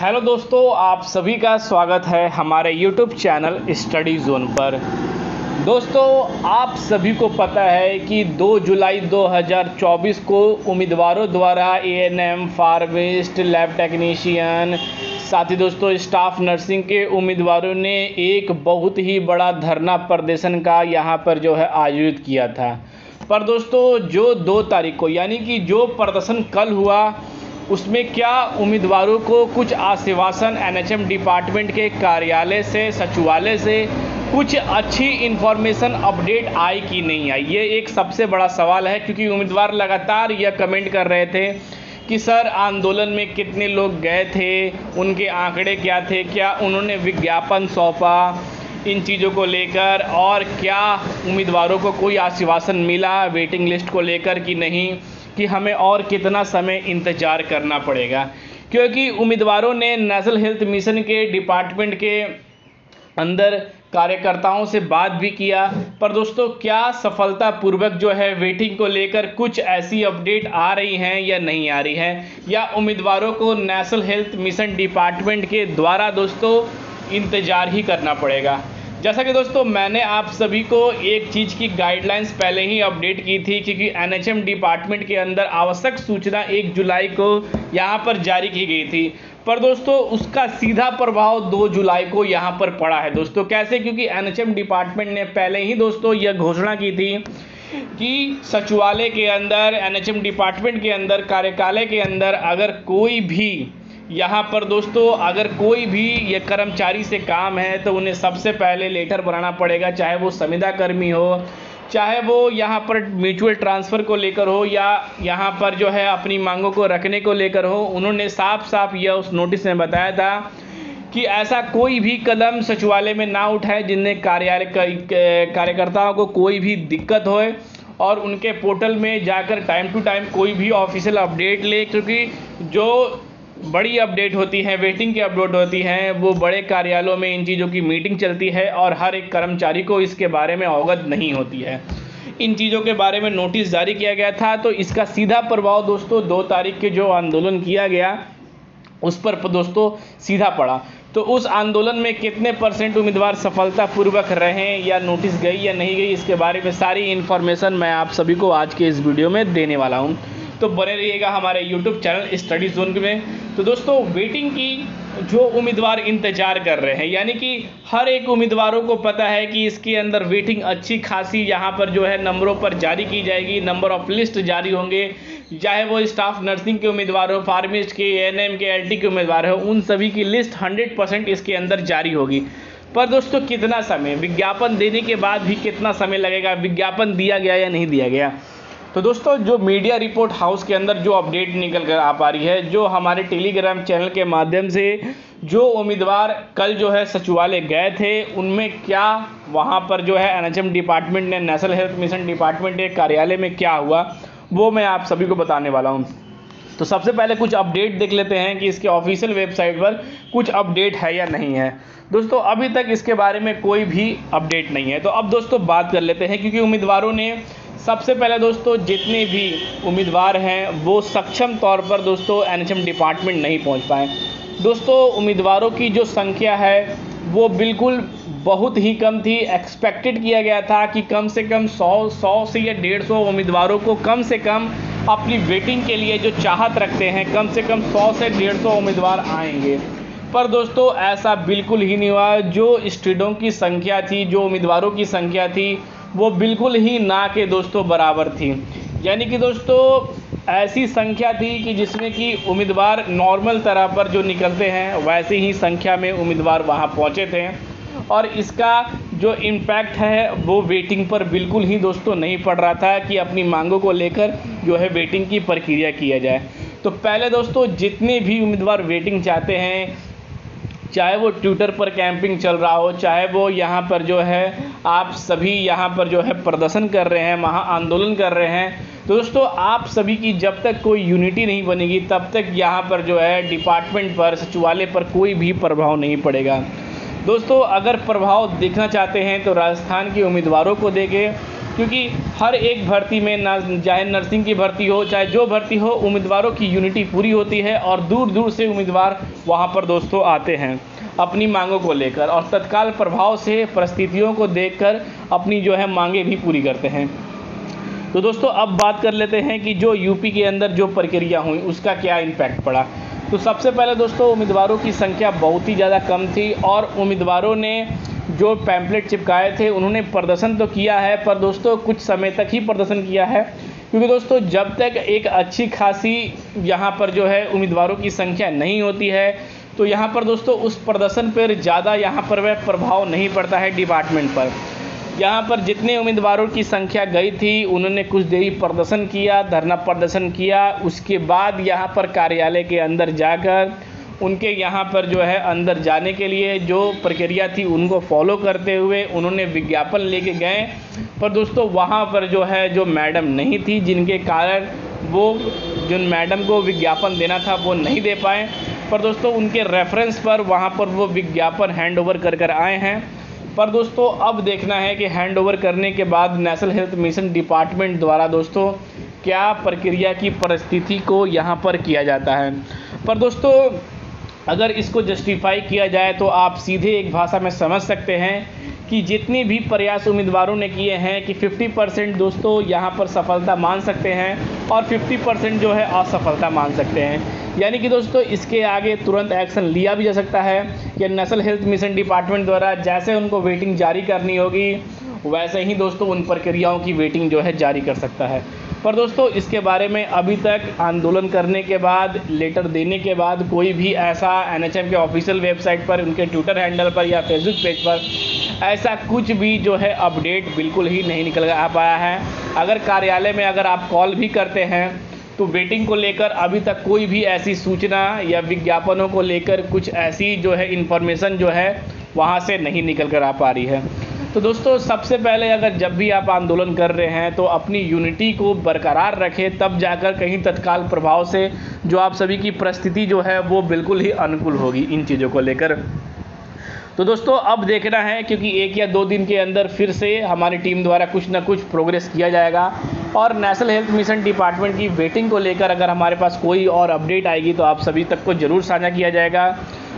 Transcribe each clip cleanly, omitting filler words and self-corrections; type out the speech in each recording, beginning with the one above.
Hello दोस्तों, आप सभी का स्वागत है हमारे YouTube चैनल स्टडी जोन पर। दोस्तों, आप सभी को पता है कि 2 जुलाई 2024 को उम्मीदवारों द्वारा ANM, फार्मिस्ट, लैब टेक्नीशियन, साथ ही दोस्तों स्टाफ नर्सिंग के उम्मीदवारों ने एक बहुत ही बड़ा धरना प्रदर्शन का यहाँ पर जो है आयोजित किया था। पर दोस्तों, जो 2 तारीख को यानी कि जो प्रदर्शन कल हुआ उसमें क्या उम्मीदवारों को कुछ आश्वासन NHM डिपार्टमेंट के कार्यालय से, सचिवालय से कुछ अच्छी इन्फॉर्मेशन अपडेट आई कि नहीं आई, ये एक सबसे बड़ा सवाल है। क्योंकि उम्मीदवार लगातार यह कमेंट कर रहे थे कि सर आंदोलन में कितने लोग गए थे, उनके आंकड़े क्या थे, क्या उन्होंने विज्ञापन सौंपा इन चीज़ों को लेकर, और क्या उम्मीदवारों को कोई आश्वासन मिला वेटिंग लिस्ट को लेकर कि नहीं, कि हमें और कितना समय इंतज़ार करना पड़ेगा। क्योंकि उम्मीदवारों ने नेशनल हेल्थ मिशन के डिपार्टमेंट के अंदर कार्यकर्ताओं से बात भी किया, पर दोस्तों क्या सफलतापूर्वक जो है वेटिंग को लेकर कुछ ऐसी अपडेट आ रही हैं या नहीं आ रही है, या उम्मीदवारों को नेशनल हेल्थ मिशन डिपार्टमेंट के द्वारा दोस्तों इंतज़ार ही करना पड़ेगा। जैसा कि दोस्तों मैंने आप सभी को एक चीज़ की गाइडलाइंस पहले ही अपडेट की थी, क्योंकि NHM डिपार्टमेंट के अंदर आवश्यक सूचना 1 जुलाई को यहाँ पर जारी की गई थी, पर दोस्तों उसका सीधा प्रभाव 2 जुलाई को यहाँ पर पड़ा है। दोस्तों कैसे? क्योंकि NHM डिपार्टमेंट ने पहले ही दोस्तों यह घोषणा की थी कि सचिवालय के अंदर, NHM डिपार्टमेंट के अंदर, कार्यकालय के अंदर अगर कोई भी यहाँ पर दोस्तों अगर कोई भी ये कर्मचारी से काम है तो उन्हें सबसे पहले लेटर बनाना पड़ेगा, चाहे वो संविदा कर्मी हो, चाहे वो यहाँ पर म्यूचुअल ट्रांसफ़र को लेकर हो, या यहाँ पर जो है अपनी मांगों को रखने को लेकर हो। उन्होंने साफ साफ यह उस नोटिस में बताया था कि ऐसा कोई भी कदम सचिवालय में ना उठाए जिनमें कार्यकर्ताओं को कोई भी दिक्कत होए, और उनके पोर्टल में जाकर टाइम टू टाइम कोई भी ऑफिशियल अपडेट ले। क्योंकि जो बड़ी अपडेट होती है, वेटिंग की अपडेट होती हैं, वो बड़े कार्यालयों में इन चीज़ों की मीटिंग चलती है और हर एक कर्मचारी को इसके बारे में अवगत नहीं होती है। इन चीज़ों के बारे में नोटिस जारी किया गया था, तो इसका सीधा प्रभाव दोस्तों 2 तारीख के जो आंदोलन किया गया उस पर दोस्तों सीधा पड़ा। तो उस आंदोलन में कितने % उम्मीदवार सफलतापूर्वक रहे या नोटिस गई या नहीं गई, इसके बारे में सारी इन्फॉर्मेशन मैं आप सभी को आज के इस वीडियो में देने वाला हूं। तो बने रहिएगा हमारे YouTube चैनल स्टडी जोन में। तो दोस्तों वेटिंग की जो उम्मीदवार इंतज़ार कर रहे हैं, यानी कि हर एक उम्मीदवारों को पता है कि इसके अंदर वेटिंग अच्छी खासी यहाँ पर जो है नंबरों पर जारी की जाएगी, नंबर ऑफ लिस्ट जारी होंगे, चाहे वो स्टाफ नर्सिंग के उम्मीदवार हो, फार्मिस्ट के, ANM के, LT के उम्मीदवार हो, उन सभी की लिस्ट 100% इसके अंदर जारी होगी। पर दोस्तों कितना समय, विज्ञापन देने के बाद भी कितना समय लगेगा, विज्ञापन दिया गया या नहीं दिया गया। तो दोस्तों जो मीडिया रिपोर्ट हाउस के अंदर जो अपडेट निकल कर आ पा रही है, जो हमारे टेलीग्राम चैनल के माध्यम से जो उम्मीदवार कल जो है सचिवालय गए थे, उनमें क्या वहां पर जो है NHM डिपार्टमेंट ने, नेशनल हेल्थ मिशन डिपार्टमेंट के कार्यालय में क्या हुआ, वो मैं आप सभी को बताने वाला हूं। तो सबसे पहले कुछ अपडेट देख लेते हैं कि इसके ऑफिशियल वेबसाइट पर कुछ अपडेट है या नहीं है। दोस्तों अभी तक इसके बारे में कोई भी अपडेट नहीं है। तो अब दोस्तों बात कर लेते हैं, क्योंकि उम्मीदवारों ने सबसे पहले दोस्तों जितने भी उम्मीदवार हैं वो सक्षम तौर पर दोस्तों NHM डिपार्टमेंट नहीं पहुंच पाए। दोस्तों उम्मीदवारों की जो संख्या है वो बिल्कुल बहुत ही कम थी। एक्सपेक्टेड किया गया था कि कम से कम 100 से या 150 उम्मीदवारों को कम से कम अपनी वेटिंग के लिए जो चाहत रखते हैं, कम से कम 100 से 150 उम्मीदवार आएंगे। पर दोस्तों ऐसा बिल्कुल ही नहीं हुआ। जो स्टूडेंटों की संख्या थी, जो उम्मीदवारों की संख्या थी, वो बिल्कुल ही ना के दोस्तों बराबर थी। यानी कि दोस्तों ऐसी संख्या थी कि जिसमें कि उम्मीदवार नॉर्मल तरह पर जो निकलते हैं वैसे ही संख्या में उम्मीदवार वहां पहुंचे थे, और इसका जो इम्पैक्ट है वो वेटिंग पर बिल्कुल ही दोस्तों नहीं पड़ रहा था कि अपनी मांगों को लेकर जो है वेटिंग की प्रक्रिया किया जाए। तो पहले दोस्तों जितने भी उम्मीदवार वेटिंग चाहते हैं, चाहे वो ट्विटर पर कैंपिंग चल रहा हो, चाहे वो यहाँ पर जो है आप सभी यहाँ पर जो है प्रदर्शन कर रहे हैं, महा आंदोलन कर रहे हैं, तो दोस्तों आप सभी की जब तक कोई यूनिटी नहीं बनेगी तब तक यहाँ पर जो है डिपार्टमेंट पर, सचिवालय पर कोई भी प्रभाव नहीं पड़ेगा। दोस्तों अगर प्रभाव देखना चाहते हैं तो राजस्थान के उम्मीदवारों को देखें, क्योंकि हर एक भर्ती में ना, चाहे नर्सिंग की भर्ती हो चाहे जो भर्ती हो, उम्मीदवारों की यूनिटी पूरी होती है और दूर दूर से उम्मीदवार वहाँ पर दोस्तों आते हैं अपनी मांगों को लेकर और तत्काल प्रभाव से परिस्थितियों को देखकर अपनी जो है मांगें भी पूरी करते हैं। तो दोस्तों अब बात कर लेते हैं कि जो यूपी के अंदर जो प्रक्रिया हुई उसका क्या इम्पैक्ट पड़ा। तो सबसे पहले दोस्तों उम्मीदवारों की संख्या बहुत ही ज़्यादा कम थी और उम्मीदवारों ने जो पैम्पलेट चिपकाए थे उन्होंने प्रदर्शन तो किया है, पर दोस्तों कुछ समय तक ही प्रदर्शन किया है, क्योंकि दोस्तों जब तक एक अच्छी खासी यहाँ पर जो है उम्मीदवारों की संख्या नहीं होती है तो यहाँ पर दोस्तों उस प्रदर्शन पर ज़्यादा यहाँ पर वह प्रभाव नहीं पड़ता है डिपार्टमेंट पर। यहाँ पर जितने उम्मीदवारों की संख्या गई थी उन्होंने कुछ देरी प्रदर्शन किया, धरना प्रदर्शन किया, उसके बाद यहाँ पर कार्यालय के अंदर जाकर उनके यहाँ पर जो है अंदर जाने के लिए जो प्रक्रिया थी उनको फॉलो करते हुए उन्होंने विज्ञापन लेके गए, पर दोस्तों वहाँ पर जो है जो मैडम नहीं थी जिनके कारण वो जिन मैडम को विज्ञापन देना था वो नहीं दे पाए, पर दोस्तों उनके रेफरेंस पर वहाँ पर वो विज्ञापन हैंड ओवर कर आए हैं। पर दोस्तों अब देखना है कि हैंड ओवर करने के बाद नेशनल हेल्थ मिशन डिपार्टमेंट द्वारा दोस्तों क्या प्रक्रिया की परिस्थिति को यहाँ पर किया जाता है। पर दोस्तों अगर इसको जस्टिफाई किया जाए तो आप सीधे एक भाषा में समझ सकते हैं कि जितने भी प्रयास उम्मीदवारों ने किए हैं कि 50% दोस्तों यहाँ पर सफलता मान सकते हैं और 50% जो है असफलता मान सकते हैं। यानी कि दोस्तों इसके आगे तुरंत एक्शन लिया भी जा सकता है कि नेशनल हेल्थ मिशन डिपार्टमेंट द्वारा जैसे उनको वेटिंग जारी करनी होगी वैसे ही दोस्तों उन प्रक्रियाओं की वेटिंग जो है जारी कर सकता है। पर दोस्तों इसके बारे में अभी तक आंदोलन करने के बाद, लेटर देने के बाद कोई भी ऐसा एनएचएम के ऑफिशियल वेबसाइट पर, उनके ट्विटर हैंडल पर या फेसबुक पेज पर ऐसा कुछ भी जो है अपडेट बिल्कुल ही नहीं निकल आ पाया है। अगर कार्यालय में अगर आप कॉल भी करते हैं तो वेटिंग को लेकर अभी तक कोई भी ऐसी सूचना या विज्ञापनों को लेकर कुछ ऐसी जो है इन्फॉर्मेशन जो है वहाँ से नहीं निकल कर आ पा रही है। तो दोस्तों सबसे पहले अगर जब भी आप आंदोलन कर रहे हैं तो अपनी यूनिटी को बरकरार रखें, तब जाकर कहीं तत्काल प्रभाव से जो आप सभी की परिस्थिति जो है वो बिल्कुल ही अनुकूल होगी इन चीज़ों को लेकर। तो दोस्तों अब देखना है, क्योंकि 1 या 2 दिन के अंदर फिर से हमारी टीम द्वारा कुछ ना कुछ प्रोग्रेस किया जाएगा और नेशनल हेल्थ मिशन डिपार्टमेंट की वेटिंग को लेकर अगर हमारे पास कोई और अपडेट आएगी तो आप सभी तक को ज़रूर साझा किया जाएगा।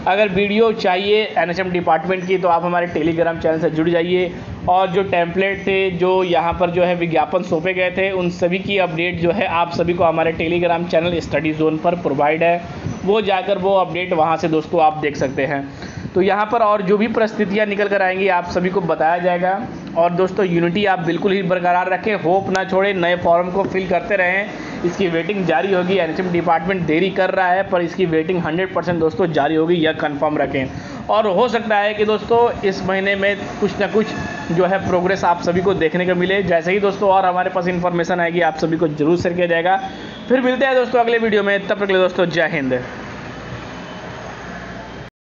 अगर वीडियो चाहिए एनएचएम डिपार्टमेंट की तो आप हमारे टेलीग्राम चैनल से जुड़ जाइए और जो टेम्पलेट थे जो यहाँ पर जो है विज्ञापन सौंपे गए थे उन सभी की अपडेट जो है आप सभी को हमारे टेलीग्राम चैनल स्टडी जोन पर प्रोवाइड है, वो जाकर वो अपडेट वहाँ से दोस्तों आप देख सकते हैं। तो यहाँ पर और जो भी परिस्थितियाँ निकल कर आएंगी आप सभी को बताया जाएगा। और दोस्तों यूनिटी आप बिल्कुल ही बरकरार रखें, होप ना छोड़ें, नए फॉर्म को फिल करते रहें, इसकी वेटिंग जारी होगी। एनएचएम डिपार्टमेंट देरी कर रहा है पर इसकी वेटिंग 100% दोस्तों जारी होगी, यह कंफर्म रखें। और हो सकता है कि दोस्तों इस महीने में कुछ ना कुछ जो है प्रोग्रेस आप सभी को देखने को मिले। जैसे ही दोस्तों और हमारे पास इन्फॉर्मेशन आएगी आप सभी को जरूर शेयर किया जाएगा। फिर मिलते हैं दोस्तों अगले वीडियो में, तब तक के लिए दोस्तों जय हिंद।